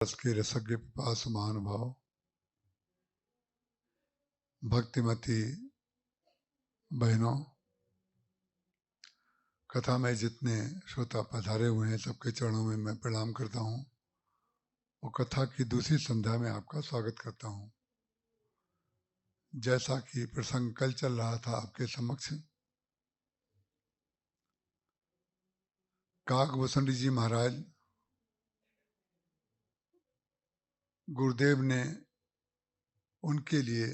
रस के रसज्ञ पिपास महानुभाव भक्तिमती बहनों, कथा में जितने श्रोता पधारे हुए हैं सबके चरणों में मैं प्रणाम करता हूँ और कथा की दूसरी संध्या में आपका स्वागत करता हूँ। जैसा कि प्रसंग कल चल रहा था आपके समक्ष, काकभूषण जी महाराज गुरुदेव ने उनके लिए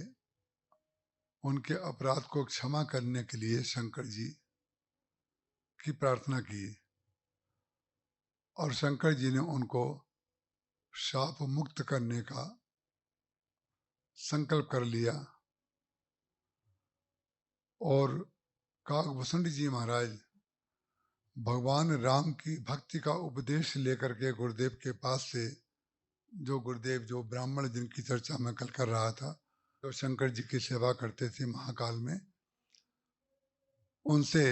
उनके अपराध को क्षमा करने के लिए शंकर जी की प्रार्थना की और शंकर जी ने उनको शाप मुक्त करने का संकल्प कर लिया और काकभूषण जी महाराज भगवान राम की भक्ति का उपदेश लेकर के गुरुदेव के पास से, जो गुरुदेव जो ब्राह्मण जिनकी चर्चा मैं कल कर रहा था, जो शंकर जी की सेवा करते थे महाकाल में, उनसे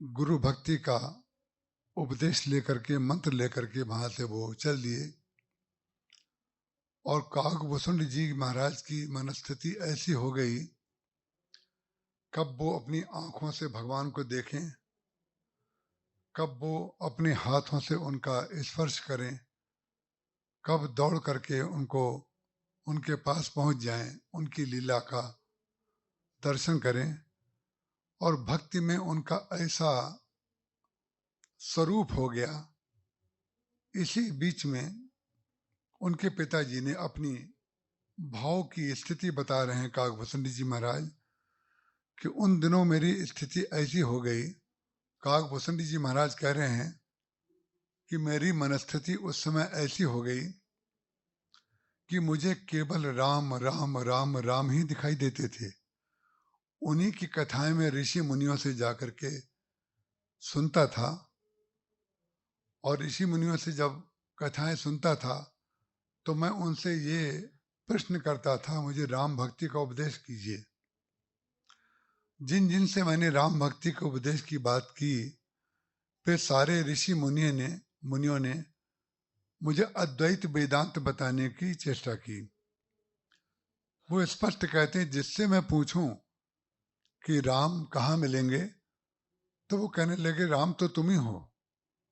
गुरु भक्ति का उपदेश लेकर के मंत्र लेकर के वहां से वो चल दिए और काकभूषण जी महाराज की मनस्थिति ऐसी हो गई, कब वो अपनी आंखों से भगवान को देखें, कब वो अपने हाथों से उनका स्पर्श करें, कब दौड़ करके उनको उनके पास पहुंच जाएं, उनकी लीला का दर्शन करें और भक्ति में उनका ऐसा स्वरूप हो गया। इसी बीच में उनके पिताजी ने अपनी भाव की स्थिति बता रहे हैं काकभूषण जी महाराज कि उन दिनों मेरी स्थिति ऐसी हो गई। काकभूषण जी महाराज कह रहे हैं कि मेरी मनस्थिति उस समय ऐसी हो गई कि मुझे केवल राम राम राम राम ही दिखाई देते थे। उन्हीं की कथाएं में ऋषि मुनियों से जाकर के सुनता था और ऋषि मुनियों से जब कथाएं सुनता था तो मैं उनसे ये प्रश्न करता था, मुझे राम भक्ति का उपदेश कीजिए। जिन जिन से मैंने राम भक्ति के उपदेश की बात की, वे सारे ऋषि मुनियों ने मुझे अद्वैत वेदांत बताने की चेष्टा की। वो स्पष्ट कहते हैं, जिससे मैं पूछूं कि राम कहाँ मिलेंगे तो वो कहने लगे राम तो तुम ही हो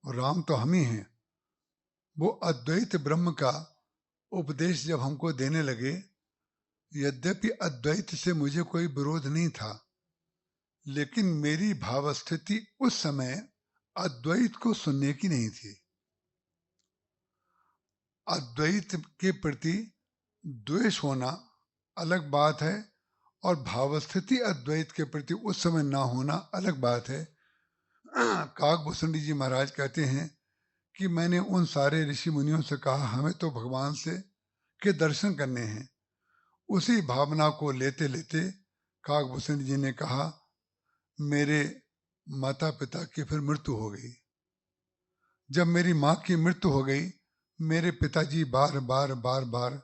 और राम तो हम ही हैं। वो अद्वैत ब्रह्म का उपदेश जब हमको देने लगे, यद्यपि अद्वैत से मुझे कोई विरोध नहीं था, लेकिन मेरी भावस्थिति उस समय अद्वैत को सुनने की नहीं थी। अद्वैत के प्रति द्वेष होना अलग बात है और भावस्थिति अद्वैत के प्रति उस समय ना होना अलग बात है। काकभूषण जी महाराज कहते हैं कि मैंने उन सारे ऋषि मुनियों से कहा, हमें तो भगवान से के दर्शन करने हैं। उसी भावना को लेते लेते काकभूषण जी ने कहा, मेरे माता पिता की फिर मृत्यु हो गई। जब मेरी माँ की मृत्यु हो गई, मेरे पिताजी बार बार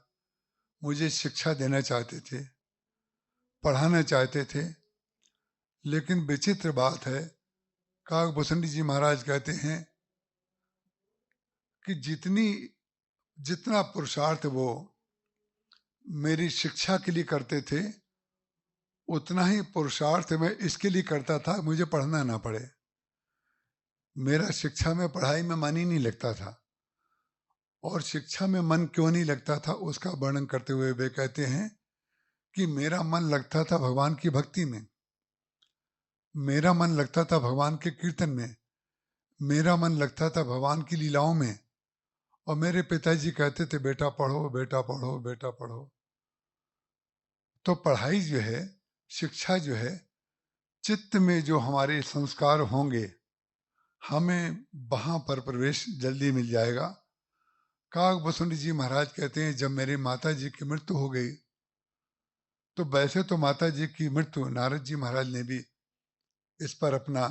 मुझे शिक्षा देना चाहते थे, पढ़ाना चाहते थे, लेकिन विचित्र बात है, काकभूषण जी महाराज कहते हैं कि जितना पुरुषार्थ वो मेरी शिक्षा के लिए करते थे, उतना ही पुरुषार्थ मैं इसके लिए करता था मुझे पढ़ना ना पड़े। मेरा शिक्षा में पढ़ाई में मन ही नहीं लगता था और शिक्षा में मन क्यों नहीं लगता था उसका वर्णन करते हुए वे कहते हैं कि मेरा मन लगता था भगवान की भक्ति में, मेरा मन लगता था भगवान के कीर्तन में, मेरा मन लगता था भगवान की लीलाओं में। और मेरे पिताजी कहते थे बेटा पढ़ो बेटा पढ़ो बेटा पढ़ो। तो पढ़ाई जो है, शिक्षा जो है, चित्त में जो हमारे संस्कार होंगे हमें वहां पर प्रवेश जल्दी मिल जाएगा। काकभूषण जी महाराज कहते हैं, जब मेरी माता जी की मृत्यु हो गई तो वैसे तो माता जी की मृत्यु नारद जी महाराज ने भी इस पर अपना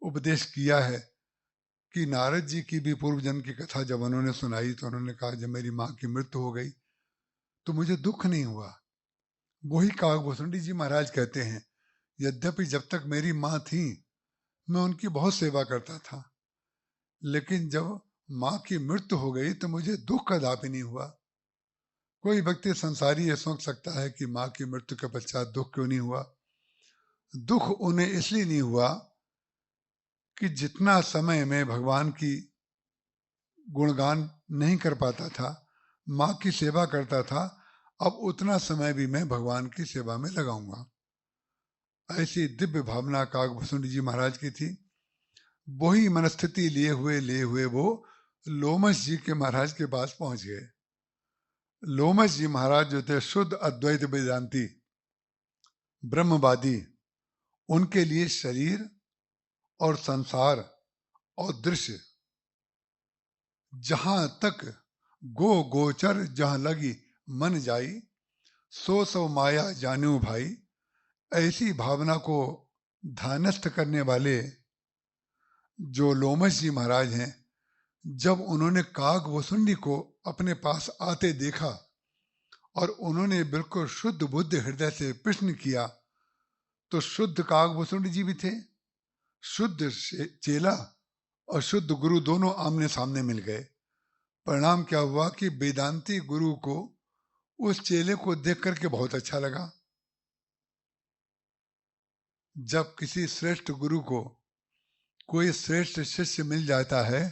उपदेश किया है कि नारद जी की भी पूर्व जन्म की कथा जब उन्होंने सुनाई तो उन्होंने कहा, जब मेरी माँ की मृत्यु हो गई तो मुझे दुख नहीं हुआ। वही काकभूषण जी महाराज कहते हैं, यद्यपि जब तक मेरी माँ थी मैं उनकी बहुत सेवा करता था, लेकिन जब माँ की मृत्यु हो गई तो मुझे दुख का दाप ही नहीं हुआ। कोई व्यक्ति संसारी ये सोच सकता है कि माँ की मृत्यु के पश्चात दुख क्यों नहीं हुआ। दुख उन्हें इसलिए नहीं हुआ कि जितना समय मैं भगवान की गुणगान नहीं कर पाता था, माँ की सेवा करता था, अब उतना समय भी मैं भगवान की सेवा में लगाऊंगा। ऐसी दिव्य भावना काकभूषण जी महाराज की थी। वही मनस्थिति लिए हुए वो लोमश जी के महाराज के पास पहुंच गए। लोमश जी महाराज जो थे शुद्ध अद्वैत वेदांती ब्रह्मवादी, उनके लिए शरीर और संसार और दृश्य जहां तक गो गोचर जहां लगी मन जाई, सो माया जानू भाई, ऐसी भावना को ध्यानस्थ करने वाले जो लोमश जी महाराज हैं, जब उन्होंने काकभूषुंडी को अपने पास आते देखा और उन्होंने बिल्कुल शुद्ध बुद्ध हृदय से प्रश्न किया, तो शुद्ध काकभूषुंडी जी भी थे, शुद्ध चेला और शुद्ध गुरु दोनों आमने सामने मिल गए। परिणाम क्या हुआ कि वेदांती गुरु को उस चेले को देख करके बहुत अच्छा लगा। जब किसी श्रेष्ठ गुरु को कोई श्रेष्ठ शिष्य मिल जाता है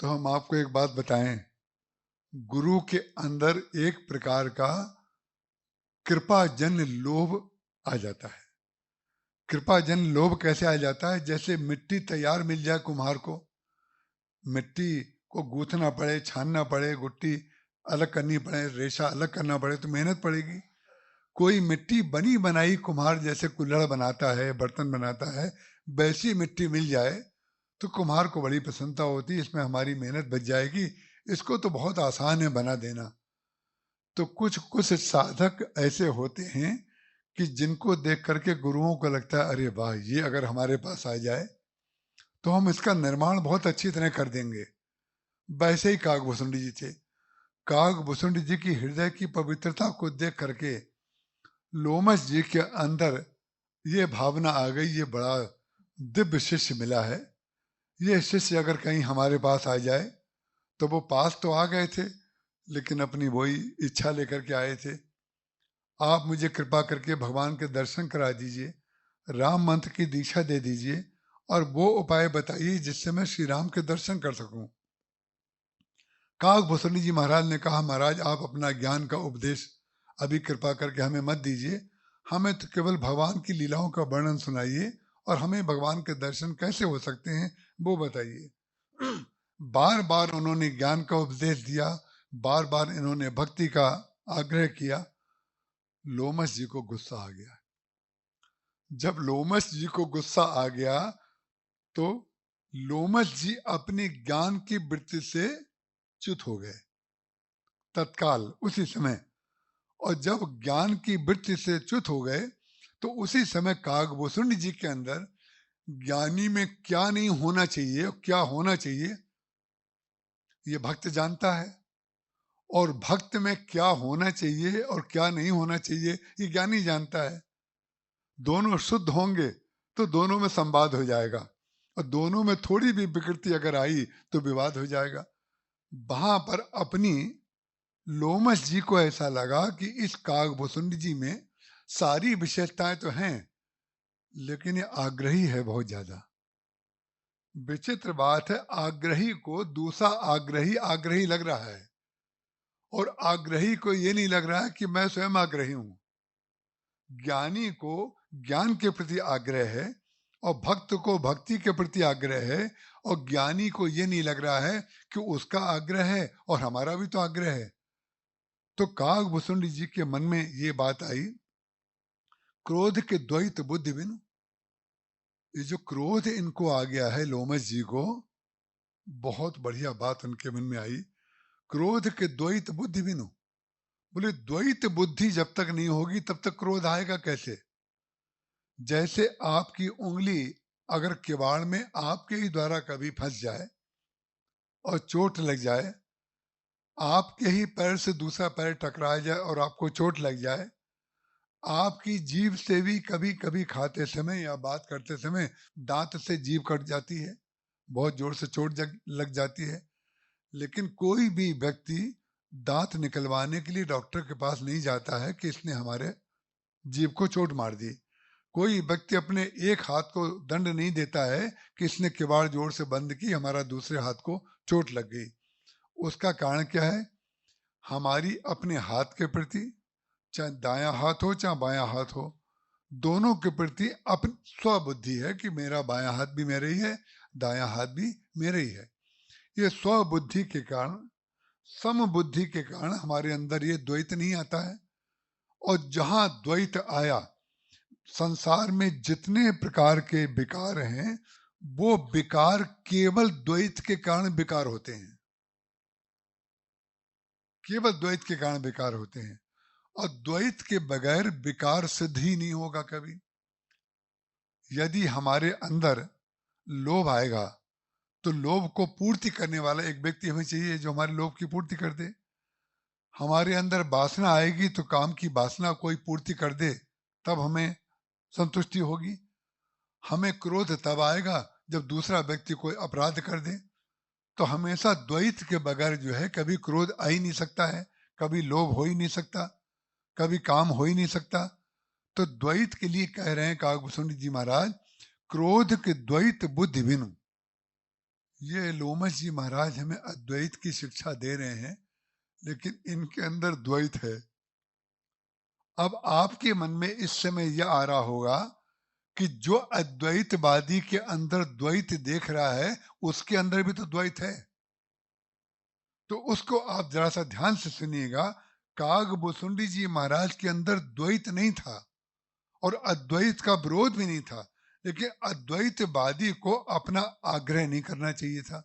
तो हम आपको एक बात बताएं, गुरु के अंदर एक प्रकार का कृपा जन लोभ आ जाता है। कृपा जन लोभ कैसे आ जाता है? जैसे मिट्टी तैयार मिल जाए कुम्हार को, मिट्टी को गूंथना पड़े, छानना पड़े, गुट्टी अलग करनी पड़े, रेशा अलग करना पड़े तो मेहनत पड़ेगी। कोई मिट्टी बनी बनाई कुम्हार जैसे कुल्हड़ बनाता है, बर्तन बनाता है, वैसी मिट्टी मिल जाए तो कुम्हार को बड़ी प्रसन्नता होती है, इसमें हमारी मेहनत बच जाएगी, इसको तो बहुत आसान है बना देना। तो कुछ कुछ साधक ऐसे होते हैं कि जिनको देख करके गुरुओं को लगता है अरे वाह, ये अगर हमारे पास आ जाए तो हम इसका निर्माण बहुत अच्छी तरह कर देंगे। वैसे ही काकभूषुंडी जी थे। काकभूषुंडी जी की हृदय की पवित्रता को देख करके लोमश जी के अंदर ये भावना आ गई, ये बड़ा दिव्य शिष्य मिला है, ये शिष्य अगर कहीं हमारे पास आ जाए। तो वो पास तो आ गए थे लेकिन अपनी वही इच्छा लेकर के आए थे, आप मुझे कृपा करके भगवान के दर्शन करा दीजिए, राम मंत्र की दीक्षा दे दीजिए और वो उपाय बताइए जिससे मैं श्री राम के दर्शन कर सकूं। काकभूषुंडी जी महाराज ने कहा, महाराज आप अपना ज्ञान का उपदेश अभी कृपा करके हमें मत दीजिए, हमें तो केवल भगवान की लीलाओं का वर्णन सुनाइए और हमें भगवान के दर्शन कैसे हो सकते हैं वो बताइए। बार बार उन्होंने ज्ञान का उपदेश दिया, बार बार इन्होंने भक्ति का आग्रह किया। लोमश जी को गुस्सा आ गया। जब लोमश जी को गुस्सा आ गया तो लोमश जी अपनी ज्ञान की वृत्ति से च्युत हो गए तत्काल उसी समय। और जब ज्ञान की वृत्ति से च्युत हो गए तो उसी समय काकभूषुंडी जी के अंदर ज्ञानी में क्या नहीं होना चाहिए और क्या होना चाहिए ये भक्त जानता है, और भक्त में क्या होना चाहिए और क्या नहीं होना चाहिए ये ज्ञानी जानता है। दोनों शुद्ध होंगे तो दोनों में संवाद हो जाएगा, और दोनों में थोड़ी भी विकृति अगर आई तो विवाद हो जाएगा। वहां पर अपनी लोमश जी को ऐसा लगा कि इस काकभूषुंडी जी में सारी विशेषताएं तो हैं लेकिन ये आग्रही है बहुत ज्यादा। विचित्र बात है, आग्रही को दूसरा आग्रही आग्रही लग रहा है और आग्रही को ये नहीं लग रहा है कि मैं स्वयं आग्रही हूं। ज्ञानी को ज्ञान के प्रति आग्रह है और भक्त को भक्ति के प्रति आग्रह है, और ज्ञानी को ये नहीं लग रहा है कि उसका आग्रह है और हमारा भी तो आग्रह है। तो काकभूषुंडी जी के मन में ये बात आई, क्रोध के द्वैत बुद्धि बिनु, ये जो क्रोध इनको आ गया है लोमश जी को, बहुत बढ़िया बात उनके मन में आई, क्रोध के द्वैत बुद्धि बिनु। बोले द्वैत बुद्धि जब तक नहीं होगी तब तक क्रोध आएगा कैसे? जैसे आपकी उंगली अगर किवाड़ में आपके ही द्वारा कभी फंस जाए और चोट लग जाए, आपके ही पैर से दूसरा पैर टकरा जाए और आपको चोट लग जाए, आपकी जीभ से भी कभी कभी खाते समय या बात करते समय दांत से जीभ कट जाती है, बहुत जोर से चोट लग जाती है। लेकिन कोई भी व्यक्ति दांत निकलवाने के लिए डॉक्टर के पास नहीं जाता है कि इसने हमारे जीभ को चोट मार दी। कोई व्यक्ति अपने एक हाथ को दंड नहीं देता है कि इसने किवाड़ जोर से बंद की, हमारा दूसरे हाथ को चोट लग गई। उसका कारण क्या है? हमारी अपने हाथ के प्रति, चाहे दायां हाथ हो चाहे बायां हाथ हो, दोनों के प्रति अपनी स्वबुद्धि है कि मेरा बायां हाथ भी मेरा ही है, दायां हाथ भी मेरा ही है। ये स्वबुद्धि के कारण, समबुद्धि के कारण हमारे अंदर ये द्वैत नहीं आता है। और जहां द्वैत आया, संसार में जितने प्रकार के विकार हैं वो विकार केवल द्वैत के कारण विकार होते हैं, केवल द्वैत के कारण विकार होते हैं। और द्वैत के बगैर विकार सिद्ध ही नहीं होगा कभी। यदि हमारे अंदर लोभ आएगा तो लोभ को पूर्ति करने वाला एक व्यक्ति हमें चाहिए जो हमारे लोभ की पूर्ति कर दे। हमारे अंदर वासना आएगी तो काम की वासना कोई पूर्ति कर दे, तब हमें संतुष्टि होगी। हमें क्रोध तब आएगा जब दूसरा व्यक्ति कोई अपराध कर दे। तो हमेशा द्वैत के बगैर जो है कभी क्रोध आ ही नहीं सकता है, कभी लोभ हो ही नहीं सकता, कभी काम हो ही नहीं सकता। तो द्वैत के लिए कह रहे हैं काकभूषण जी महाराज, क्रोध के द्वैत बुद्धि बिनु। ये लोमश जी महाराज हमें अद्वैत की शिक्षा दे रहे हैं, लेकिन इनके अंदर द्वैत है। अब आपके मन में इस समय यह आ रहा होगा कि जो अद्वैतवादी के अंदर द्वैत देख रहा है उसके अंदर भी तो द्वैत है। तो उसको आप जरा सा ध्यान से सुनिएगा। काकभूषुंडी जी महाराज के अंदर द्वैत नहीं था और अद्वैत का विरोध भी नहीं था, लेकिन अद्वैतवादी को अपना आग्रह नहीं करना चाहिए था।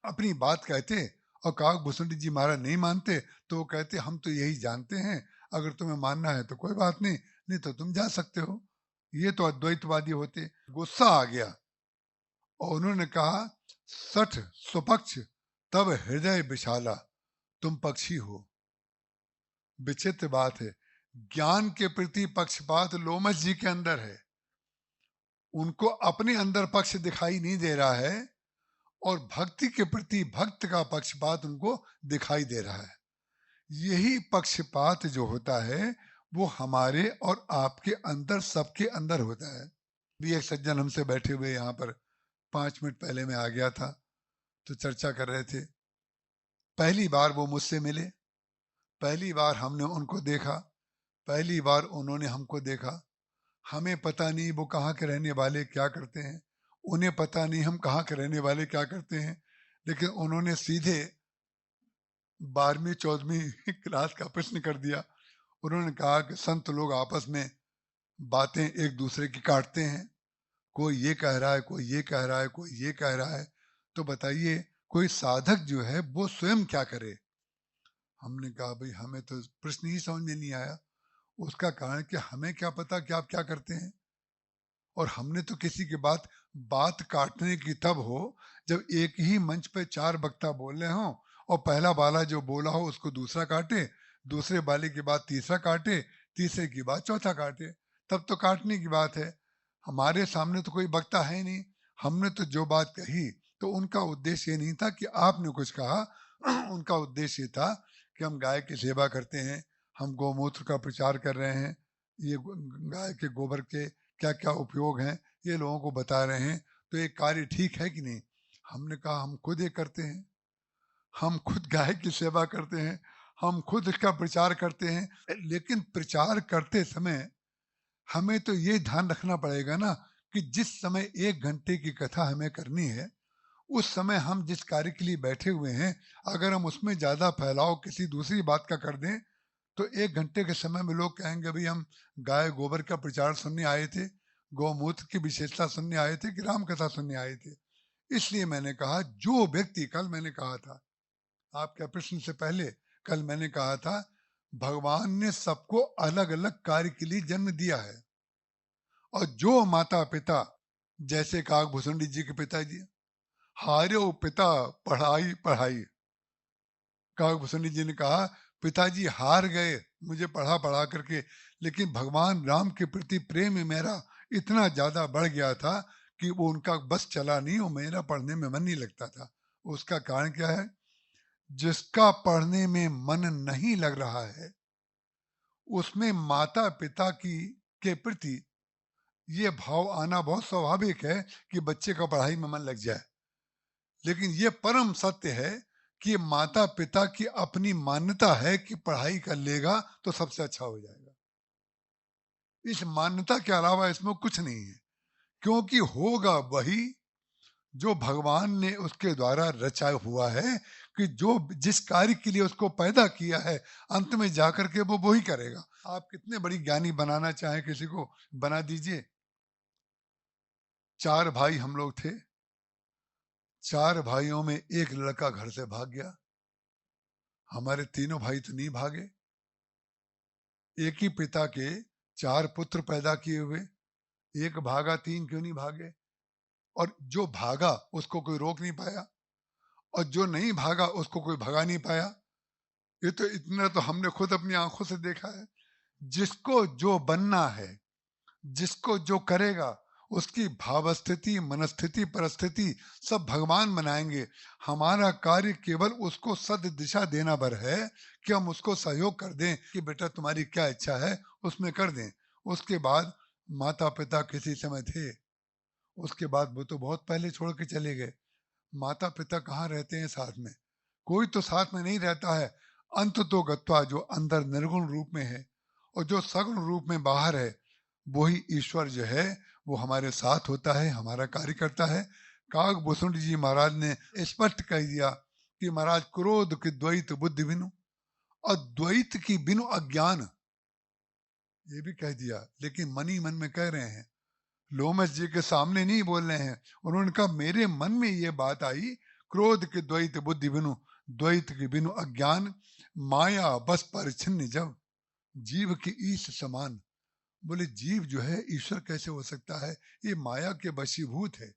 अपनी बात कहते और काकभूषुंडी जी महाराज नहीं मानते तो वो कहते हम तो यही जानते हैं, अगर तुम्हें मानना है तो कोई बात नहीं, नहीं तो तुम जा सकते हो। ये तो अद्वैतवादी होते। गुस्सा आ गया और उन्होंने कहा, सठ सुपक्ष तब हृदय विशाला, तुम पक्षी हो। विचित्र बात है, ज्ञान के प्रति पक्षपात लोमश जी के अंदर है, उनको अपने अंदर पक्ष दिखाई नहीं दे रहा है, और भक्ति के प्रति भक्त का पक्षपात उनको दिखाई दे रहा है। यही पक्षपात जो होता है वो हमारे और आपके अंदर, सबके अंदर होता है। भी एक सज्जन हमसे बैठे हुए यहाँ पर 5 मिनट पहले मैं आ गया था, तो चर्चा कर रहे थे। पहली बार वो मुझसे मिले, पहली बार हमने उनको देखा, पहली बार उन्होंने हमको देखा। हमें पता नहीं वो कहाँ के रहने वाले क्या करते हैं, उन्हें पता नहीं हम कहाँ के रहने वाले क्या करते हैं, लेकिन उन्होंने सीधे 12वीं 14वीं क्लास का प्रश्न कर दिया। उन्होंने कहा कि संत लोग आपस में बातें एक दूसरे की काटते हैं, कोई ये कह रहा है, कोई ये कह रहा है, कोई ये कह रहा है, तो बताइए कोई साधक जो है वो स्वयं क्या करे। हमने कहा भाई हमें तो प्रश्न ही समझ में नहीं आया। उसका कारण कि हमें क्या पता कि आप क्या करते हैं, और हमने तो किसी की बात काटने की तब हो जब एक ही मंच पे 4 वक्ता बोल रहे हों और पहला वाला जो बोला हो उसको दूसरा काटे, दूसरे वाले की बात तीसरा काटे, तीसरे की बात चौथा काटे, तब तो काटने की बात है। हमारे सामने तो कोई वक्ता है नहीं, हमने तो जो बात कही तो उनका उद्देश्य ये नहीं था कि आपने कुछ कहा उनका उद्देश्य था कि हम गाय की सेवा करते हैं, हम गौमूत्र का प्रचार कर रहे हैं, ये गाय के गोबर के क्या क्या उपयोग हैं ये लोगों को बता रहे हैं, तो ये कार्य ठीक है कि नहीं। हमने कहा हम खुद ये करते हैं, हम खुद गाय की सेवा करते हैं, हम खुद इसका प्रचार करते हैं, लेकिन प्रचार करते समय हमें तो ये ध्यान रखना पड़ेगा ना कि जिस समय 1 घंटे की कथा हमें करनी है, उस समय हम जिस कार्य के लिए बैठे हुए हैं, अगर हम उसमें ज्यादा फैलाव किसी दूसरी बात का कर दें तो 1 घंटे के समय में लोग कहेंगे भाई हम गाय गोबर का प्रचार सुनने आए थे, गौमूत्र की विशेषता सुनने आए थे कि राम कथा सुनने आए थे। इसलिए मैंने कहा जो व्यक्ति, कल मैंने कहा था आपके प्रश्न से पहले, कल मैंने कहा था भगवान ने सबको अलग अलग कार्य के लिए जन्म दिया है, और जो माता पिता, जैसे काकभूषुंडी जी के पिताजी, हारो पिता पढ़ाई पढ़ाई, काकभूषुंडी जी ने कहा पिताजी हार गए मुझे पढ़ा पढ़ा करके, लेकिन भगवान राम के प्रति प्रेम मेरा इतना ज्यादा बढ़ गया था कि वो उनका बस चला नहीं और मेरा पढ़ने में मन नहीं लगता था। उसका कारण क्या है? जिसका पढ़ने में मन नहीं लग रहा है उसमें माता पिता की के प्रति ये भाव आना बहुत स्वाभाविक है कि बच्चे का पढ़ाई में मन लग जाए। लेकिन ये परम सत्य है कि माता पिता की अपनी मान्यता है कि पढ़ाई कर लेगा तो सबसे अच्छा हो जाएगा। इस मान्यता के अलावा इसमें कुछ नहीं है, क्योंकि होगा वही जो भगवान ने उसके द्वारा रचा हुआ है कि जो जिस कार्य के लिए उसको पैदा किया है अंत में जाकर के वो वही करेगा। आप कितने बड़ी ज्ञानी बनाना चाहें किसी को, बना दीजिए। 4 भाई हम लोग थे, 4 भाइयों में एक लड़का घर से भाग गया, हमारे तीनों भाई तो नहीं भागे। एक ही पिता के 4 पुत्र पैदा किए हुए, एक भागा 3 क्यों नहीं भागे? और जो भागा उसको कोई रोक नहीं पाया, और जो नहीं भागा उसको कोई भगा नहीं पाया। ये तो इतना तो हमने खुद अपनी आंखों से देखा है। जिसको जो बनना है, जिसको जो करेगा, उसकी भाव स्थिति, मनस्थिति, परिस्थिति सब भगवान बनाएंगे। हमारा कार्य केवल उसको सद दिशा देना भर है कि हम उसको सहयोग कर दें कि बेटा तुम्हारी क्या इच्छा है उसमें कर दें। उसके बाद माता पिता किसी समय थे, उसके बाद वो तो बहुत पहले छोड़ के चले गए। माता पिता कहाँ रहते हैं साथ में? कोई तो साथ में नहीं रहता है। अंत तो गत्वा, जो अंदर निर्गुण रूप में है और जो सगुण रूप में बाहर है, वही ईश्वर जो है वो हमारे साथ होता है, हमारा कार्य करता है। काकभूषण जी महाराज ने स्पष्ट कह दिया कि महाराज क्रोध की द्वैत बुद्धि बिनु, और द्वैत की बिनु अज्ञान, ये भी कह दिया। लेकिन मन ही मन में कह रहे हैं, लोमस जी के सामने नहीं बोल रहे हैं। उन्होंने कहा मेरे मन में ये बात आई, क्रोध के द्वैत बुद्धि बिनु, द्वैत के बिनु अज्ञान, माया बस परिच्छिन्न जब, जीव की ईश समान। बोले जीव जो है ईश्वर कैसे हो सकता है? ये माया के वशीभूत है।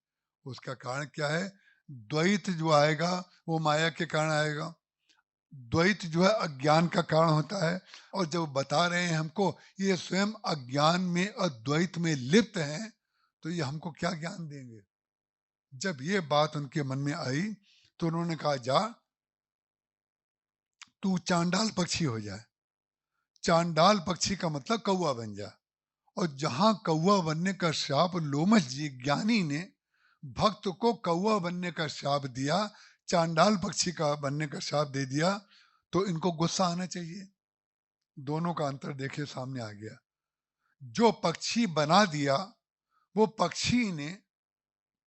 उसका कारण क्या है? द्वैत जो आएगा वो माया के कारण आएगा। द्वैत जो है अज्ञान का कारण होता है। और जब बता रहे हैं हमको ये स्वयं अज्ञान में और द्वैत में लिप्त हैं, तो ये हमको क्या ज्ञान देंगे? जब ये बात उनके मन में आई तो उन्होंने कहा जा तू चांडाल पक्षी हो जाए। चांडाल पक्षी का मतलब कौवा बन जा। और जहां कौवा बनने का श्राप लोमस जी ज्ञानी ने भक्त को कौवा बनने का श्राप दिया, चांडाल पक्षी का बनने का श्राप दे दिया, तो इनको गुस्सा आना चाहिए। दोनों का अंतर देखिए सामने आ गया। जो पक्षी बना दिया वो पक्षी ने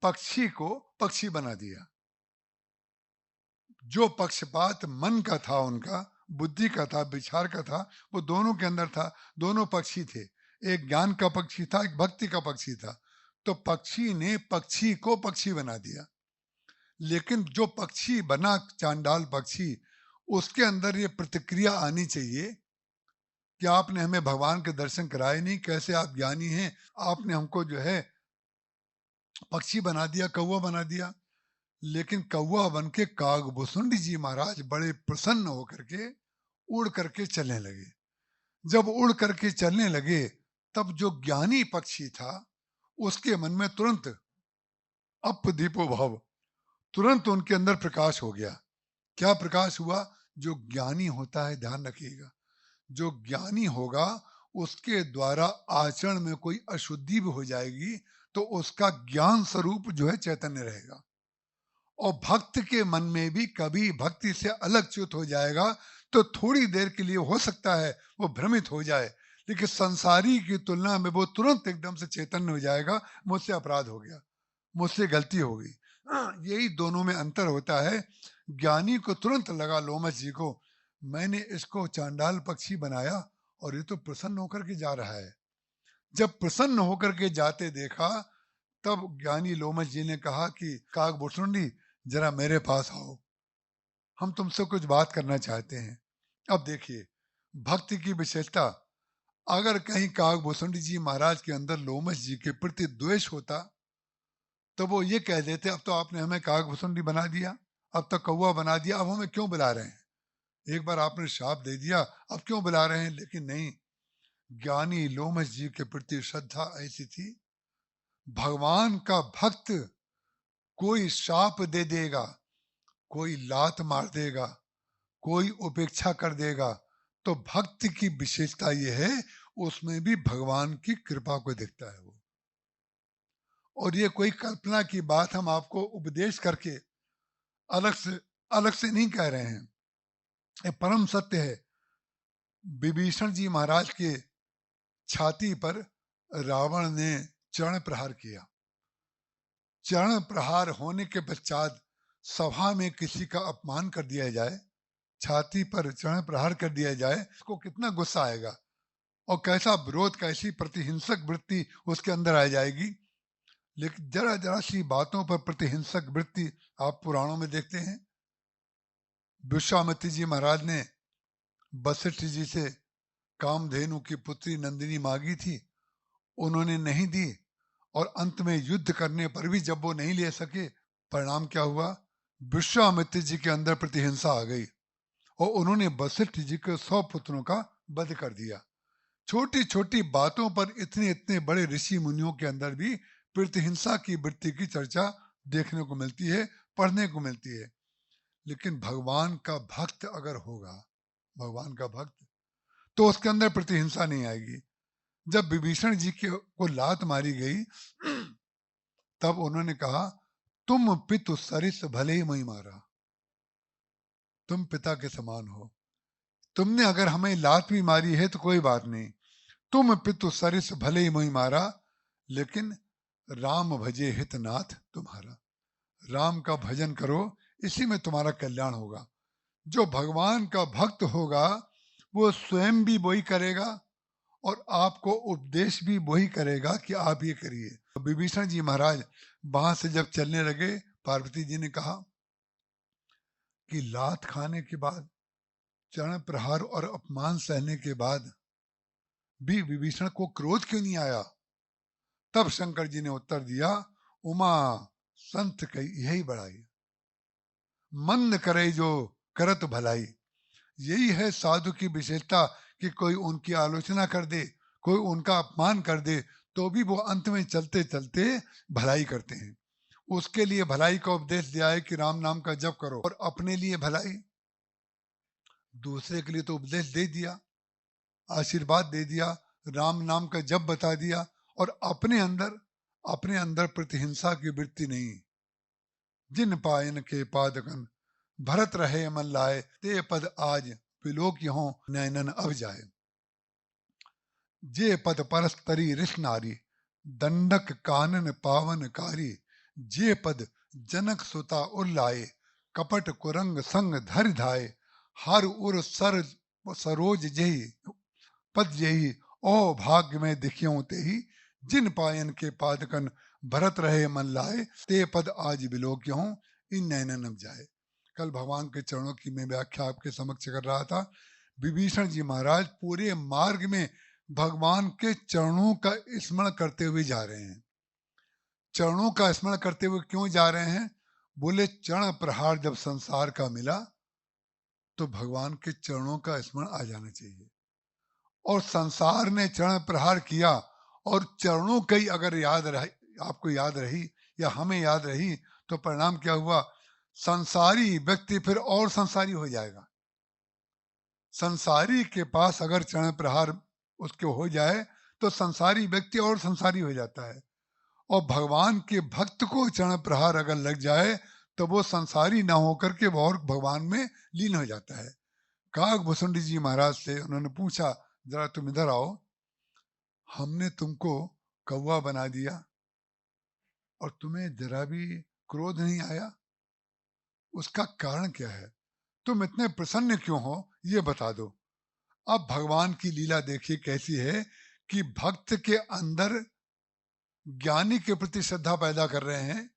पक्षी को पक्षी बना दिया। जो पक्षपात मन का था, उनका बुद्धि का था, विचार का था, वो दोनों के अंदर था। दोनों पक्षी थे, एक ज्ञान का पक्षी था, एक भक्ति का पक्षी था। तो पक्षी ने पक्षी को पक्षी बना दिया। लेकिन जो पक्षी बना चांडाल पक्षी, उसके अंदर ये प्रतिक्रिया आनी चाहिए कि आपने हमें भगवान के दर्शन कराए नहीं, कैसे आप ज्ञानी हैं, आपने हमको जो है पक्षी बना दिया, कौवा बना दिया। लेकिन कौवा बन के काकभूषुंड जी महाराज बड़े प्रसन्न होकर के उड़ करके चलने लगे। जब उड़ करके चलने लगे तब जो ज्ञानी पक्षी था उसके मन में तुरंत अपदीपो भाव, तुरंत उनके अंदर प्रकाश हो गया। क्या प्रकाश हुआ? जो ज्ञानी होता है, ध्यान रखिएगा, जो ज्ञानी होगा उसके द्वारा आचरण में कोई अशुद्धि भी हो जाएगी तो उसका ज्ञान स्वरूप जो है चैतन्य रहेगा। और भक्त के मन में भी कभी भक्ति से अलग च्युत हो जाएगा तो थोड़ी देर के लिए हो सकता है वो भ्रमित हो जाए, लेकिन संसारी की तुलना में वो तुरंत एकदम से चैतन्य हो जाएगा, मुझसे अपराध हो गया, मुझसे गलती हो गई। यही दोनों में अंतर होता है। ज्ञानी को तुरंत लगा लोमस जी को, मैंने इसको चांडाल पक्षी बनाया और ये तो प्रसन्न होकर के जा रहा है। जब प्रसन्न होकर के जाते देखा तब ज्ञानी लोमस जी ने कहा कि काकभूषुंड जरा मेरे पास आओ, हम तुमसे कुछ बात करना चाहते हैं। अब देखिए भक्ति की विशेषता, अगर कहीं काकभूषुंड जी महाराज के अंदर लोमस जी के प्रति द्वेष होता तो वो ये कह देते अब तो आपने हमें काकभूषुंड बना दिया, अब तो कौवा बना दिया, अब हमें क्यों बुला रहे हैं? एक बार आपने श्राप दे दिया, अब क्यों बुला रहे हैं? लेकिन नहीं, ज्ञानी लोमस जी के प्रति श्रद्धा ऐसी थी, भगवान का भक्त कोई शाप दे देगा, कोई लात मार देगा, कोई उपेक्षा कर देगा, तो भक्त की विशेषता यह है उसमें भी भगवान की कृपा को देखता है वो। और ये कोई कल्पना की बात हम आपको उपदेश करके अलग से नहीं कह रहे हैं, ये परम सत्य है। विभीषण जी महाराज के छाती पर रावण ने चरण प्रहार किया। चरण प्रहार होने के पश्चात सभा में किसी का अपमान कर दिया जाए, छाती पर चरण प्रहार कर दिया जाए, उसको कितना गुस्सा आएगा और कैसा विरोध, कैसी प्रतिहिंसक वृत्ति उसके अंदर आ जाएगी। लेकिन जरा जरा सी बातों पर प्रतिहिंसक वृत्ति आप पुराणों में देखते हैं। विश्वामित्र जी महाराज ने वशिष्ठ जी से कामधेनु की पुत्री नंदिनी मांगी थी, उन्होंने नहीं दी, और अंत में युद्ध करने पर भी जब वो नहीं ले सके, परिणाम क्या हुआ? विश्वामित्र जी के अंदर प्रतिहिंसा आ गई और उन्होंने वशिष्ठ जी के 100 पुत्रों का वध कर दिया। छोटी छोटी बातों पर इतने इतने बड़े ऋषि मुनियों के अंदर भी प्रतिहिंसा की वृत्ति की चर्चा देखने को मिलती है, पढ़ने को मिलती है। लेकिन भगवान का भक्त अगर होगा, भगवान का भक्त, तो उसके अंदर प्रतिहिंसा नहीं आएगी। जब विभीषण जी को लात मारी गई तब उन्होंने कहा, तुम पितु सरिस भले ही मैं मारा, तुम पिता के समान हो, तुमने अगर हमें लात भी मारी है तो कोई बात नहीं, तुम पितु सरिस भले ही मैं मारा, लेकिन राम भजे हितनाथ तुम्हारा, राम का भजन करो, इसी में तुम्हारा कल्याण होगा। जो भगवान का भक्त होगा वो स्वयं भी वही करेगा और आपको उपदेश भी वही करेगा कि आप ये करिए। विभीषण जी महाराज वहां से जब चलने लगे, पार्वती जी ने कहा कि लात खाने के बाद, चरण प्रहार और अपमान सहने के बाद भी विभीषण को क्रोध क्यों नहीं आया? तब शंकर जी ने उत्तर दिया, उमा संत कही यही बड़ाई, मंद करे जो करत भलाई। यही है साधु की विशेषता कि कोई उनकी आलोचना कर दे, कोई उनका अपमान कर दे, तो भी वो अंत में चलते चलते भलाई करते हैं। उसके लिए भलाई का उपदेश दिया है कि राम नाम का जप करो, और अपने लिए भलाई, दूसरे के लिए तो उपदेश दे दिया, आशीर्वाद दे दिया, राम नाम का जप बता दिया, और अपने अंदर प्रतिहिंसा की वृत्ति नहीं। जिन पायन के पादकन भरत रहे मन लाए, ते पद आज विलोक हो नैनन अब जाए। जे पद परस्तरी रिस नारी, दंडक कानन पावन कारी। जे पद जनक सुता उल्लाए, कपट कुरंग संग धर धाए। हर उर सर सरोज जही, पद यही ओ भाग्य में दिखियों ते ही। जिन पायन के पादकन भरत रहे मन लाए, ते पद आज विलोक हो इन नैनन अब जाए। कल भगवान के चरणों की मैं व्याख्या आपके समक्ष कर रहा था। विभीषण जी महाराज पूरे मार्ग में भगवान के चरणों का स्मरण करते हुए जा रहे हैं। चरणों का स्मरण करते हुए क्यों जा रहे हैं? बोले चरण प्रहार जब संसार का मिला तो भगवान के चरणों का स्मरण आ जाना चाहिए। और संसार ने चरण प्रहार किया और चरणों की अगर याद रही, आपको याद रही या हमें याद रही, तो परिणाम क्या हुआ? संसारी व्यक्ति फिर और संसारी हो जाएगा। संसारी के पास अगर चरण प्रहार उसके हो जाए तो संसारी व्यक्ति और संसारी हो जाता है, और भगवान के भक्त को चरण प्रहार अगर लग जाए तो वो संसारी ना होकर के वो और भगवान में लीन हो जाता है। काकभूषुंडी जी महाराज से उन्होंने पूछा, जरा तुम इधर आओ, हमने तुमको कौवा बना दिया और तुम्हें जरा भी क्रोध नहीं आया, उसका कारण क्या है? तुम इतने प्रसन्न क्यों हो, ये बता दो। अब भगवान की लीला देखिए कैसी है कि भक्त के अंदर ज्ञानी के प्रति श्रद्धा पैदा कर रहे हैं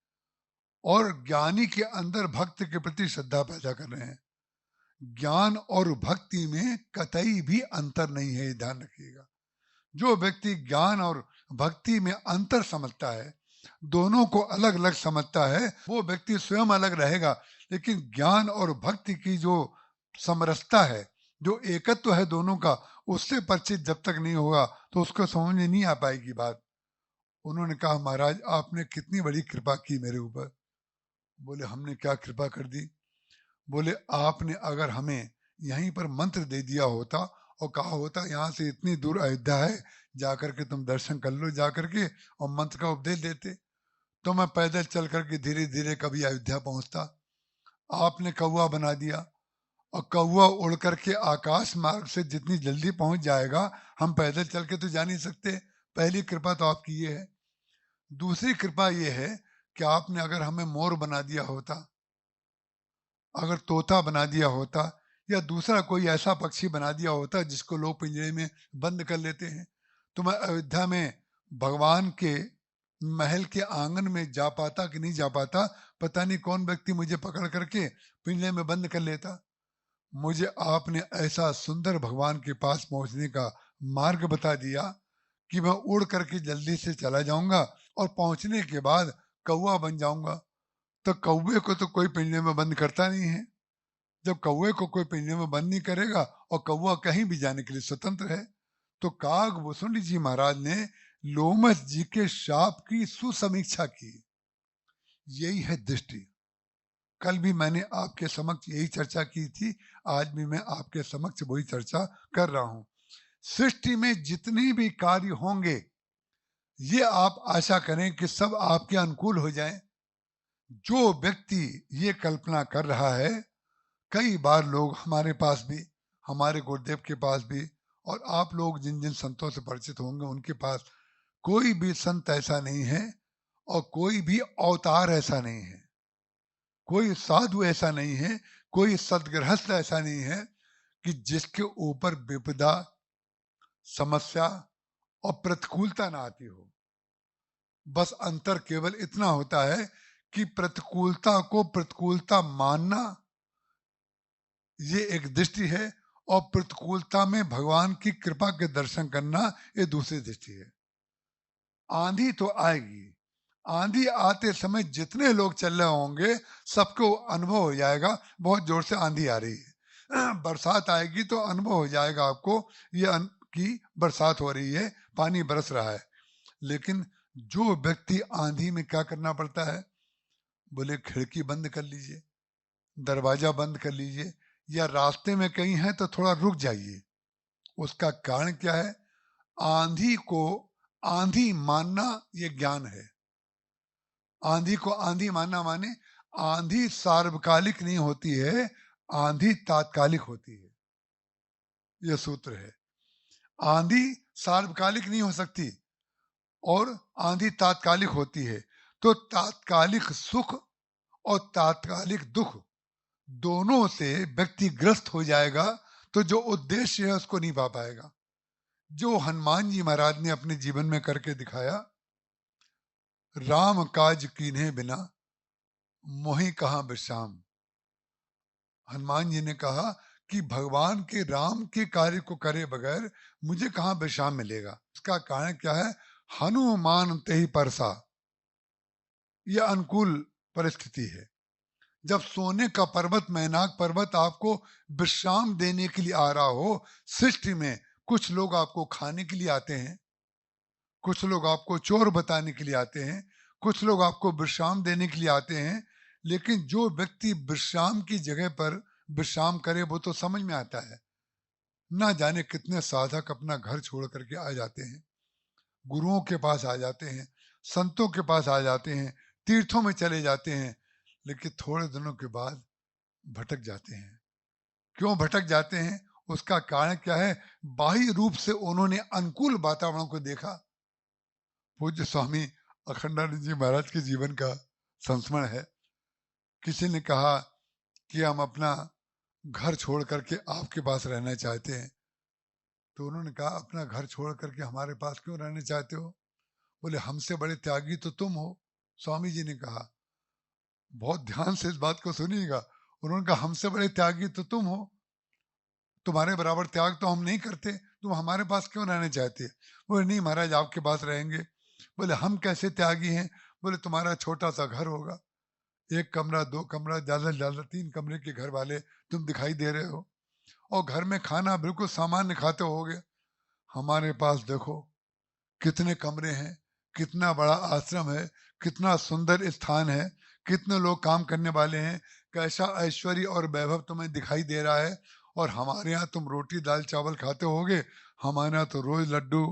और ज्ञानी के अंदर भक्त के प्रति श्रद्धा पैदा कर रहे हैं। ज्ञान और भक्ति में कतई भी अंतर नहीं है, ध्यान रखिएगा। जो व्यक्ति ज्ञान और भक्ति में अंतर समझता है, दोनों को अलग अलग समझता है, वो व्यक्ति स्वयं अलग रहेगा, लेकिन ज्ञान और भक्ति की जो समरसता है, जो एकत्व है दोनों का, उससे परिचित जब तक नहीं होगा तो उसको समझ में नहीं आ पाएगी बात। उन्होंने कहा महाराज आपने कितनी बड़ी कृपा की मेरे ऊपर। बोले हमने क्या कृपा कर दी? बोले आपने अगर हमें यहीं पर मंत्र दे दिया होता और कहा होता यहाँ से इतनी दूर अयोध्या है, जाकर के तुम दर्शन कर लो जाकर के, और मंत्र का उपदेश देते, तो मैं पैदल चल करके धीरे धीरे कभी अयोध्या पहुंचता। आपने कौवा बना दिया, और कौवा उड़ करके आकाश मार्ग से जितनी जल्दी पहुंच जाएगा, हम पैदल चल के तो जा नहीं सकते। पहली कृपा तो आपकी ये है। दूसरी कृपा ये है कि आपने अगर हमें मोर बना दिया होता, अगर तोता बना दिया होता, या दूसरा कोई ऐसा पक्षी बना दिया होता जिसको लोग पिंजरे में बंद कर लेते हैं, तो मैं अयोध्या में भगवान के महल के आंगन में जा पाता कि नहीं जा पाता, पता नहीं कौन व्यक्ति मुझे पकड़ करके पिंजरे में बंद कर लेता। मुझे आपने ऐसा सुंदर भगवान के पास पहुंचने का मार्ग बता दिया कि मैं उड़ करके जल्दी से चला जाऊंगा, और पहुंचने के बाद कौवा बन जाऊंगा। तो कौवे को तो कोई पिंजरे में बंद करता नहीं है। जब कौवे को कोई पिंजरे में बंद नहीं करेगा, और कौवा कहीं भी जाने के लिए स्वतंत्र है, तो कागभूषुंड जी महाराज ने लोमस जी के शाप की सुसमीक्षा की। यही है दृष्टि। कल भी मैंने आपके समक्ष यही चर्चा की थी, आज भी मैं आपके समक्ष वही चर्चा कर रहा हूं। सृष्टि में जितने भी कार्य होंगे, ये आप आशा करें कि सब आपके अनुकूल हो जाएं। जो व्यक्ति ये कल्पना कर रहा है, कई बार लोग हमारे पास भी, हमारे गुरुदेव के पास भी, और आप लोग जिन जिन संतों से परिचित होंगे उनके पास, कोई भी संत ऐसा नहीं है और कोई भी अवतार ऐसा नहीं है, कोई साधु ऐसा नहीं है, कोई सदगृहस्थ ऐसा नहीं है कि जिसके ऊपर विपदा, समस्या और प्रतिकूलता ना आती हो। बस अंतर केवल इतना होता है कि प्रतिकूलता को प्रतिकूलता मानना ये एक दृष्टि है, और प्रतिकूलता में भगवान की कृपा के दर्शन करना ये दूसरी दृष्टि है। आंधी तो आएगी, आंधी आते समय जितने लोग चल रहे होंगे सबको अनुभव हो जाएगा बहुत जोर से आंधी आ रही है। बरसात आएगी तो अनुभव हो जाएगा आपको ये कि बरसात हो रही है, पानी बरस रहा है। लेकिन जो व्यक्ति आंधी में क्या करना पड़ता है, बोले खिड़की बंद कर लीजिए, दरवाजा बंद कर लीजिए, या रास्ते में कहीं है तो थोड़ा रुक जाइए। उसका कारण क्या है? आंधी को आंधी मानना ये ज्ञान है। आंधी को आंधी मानना माने आंधी सार्वकालिक नहीं होती है, आंधी तात्कालिक होती है। यह सूत्र है। आंधी सार्वकालिक नहीं हो सकती और आंधी तात्कालिक होती है। तो तात्कालिक सुख और तात्कालिक दुख दोनों से व्यक्ति ग्रस्त हो जाएगा, तो जो उद्देश्य है उसको नहीं पा पाएगा। जो हनुमान जी महाराज ने अपने जीवन में करके दिखाया, राम काज कीन्हे बिना मोहि कहाँ विश्राम। हनुमान जी ने कहा कि भगवान के राम के कार्य को करे बगैर मुझे कहाँ विश्राम मिलेगा। इसका कारण क्या है? हनुमान ते ही परसा, यह अनुकूल परिस्थिति है। जब सोने का पर्वत, मैनाक पर्वत आपको विश्राम देने के लिए आ रहा हो, सृष्टि में कुछ लोग आपको खाने के लिए आते हैं, कुछ लोग आपको चोर बताने के लिए आते हैं, कुछ लोग आपको विश्राम देने के लिए आते हैं। लेकिन जो व्यक्ति विश्राम की जगह पर विश्राम करे वो तो समझ में आता है। ना जाने कितने साधक अपना घर छोड़ करके आ जाते हैं, गुरुओं के पास आ जाते हैं, संतों के पास आ जाते हैं, तीर्थों में चले जाते हैं, लेकिन थोड़े दिनों के बाद भटक जाते हैं। क्यों भटक जाते हैं? उसका कारण क्या है? बाह्य रूप से उन्होंने अनुकूल वातावरण को देखा। पूज्य स्वामी अखंडानंद जी महाराज के जीवन का संस्मरण है। किसी ने कहा कि हम अपना घर छोड़ करके आपके पास रहना चाहते हैं। तो उन्होंने कहा अपना घर छोड़ करके हमारे पास क्यों रहना चाहते हो? बोले हमसे बड़े त्यागी तो तुम हो। स्वामी जी ने कहा, बहुत ध्यान से इस बात को सुनिएगा, उन्होंने कहा हमसे बड़े त्यागी तो तुम हो, तुम्हारे बराबर त्याग तो हम नहीं करते, तुम हमारे पास क्यों रहना चाहते? बोले नहीं महाराज आपके पास रहेंगे। बोले हम कैसे त्यागी हैं? बोले तुम्हारा छोटा सा घर होगा, 1 कमरा 2 कमरा, ज्यादा से ज्यादा 3 कमरे के घर वाले तुम दिखाई दे रहे हो, और घर में खाना बिल्कुल सामान्य खाते होगे। हमारे पास देखो कितने कमरे हैं, कितना बड़ा आश्रम है, कितना सुंदर स्थान है, कितने लोग काम करने वाले हैं, कैसा ऐश्वर्य और वैभव तुम्हें दिखाई दे रहा है। और हमारे यहाँ तुम रोटी दाल चावल खाते होगे, हमारे यहाँ तो रोज लड्डू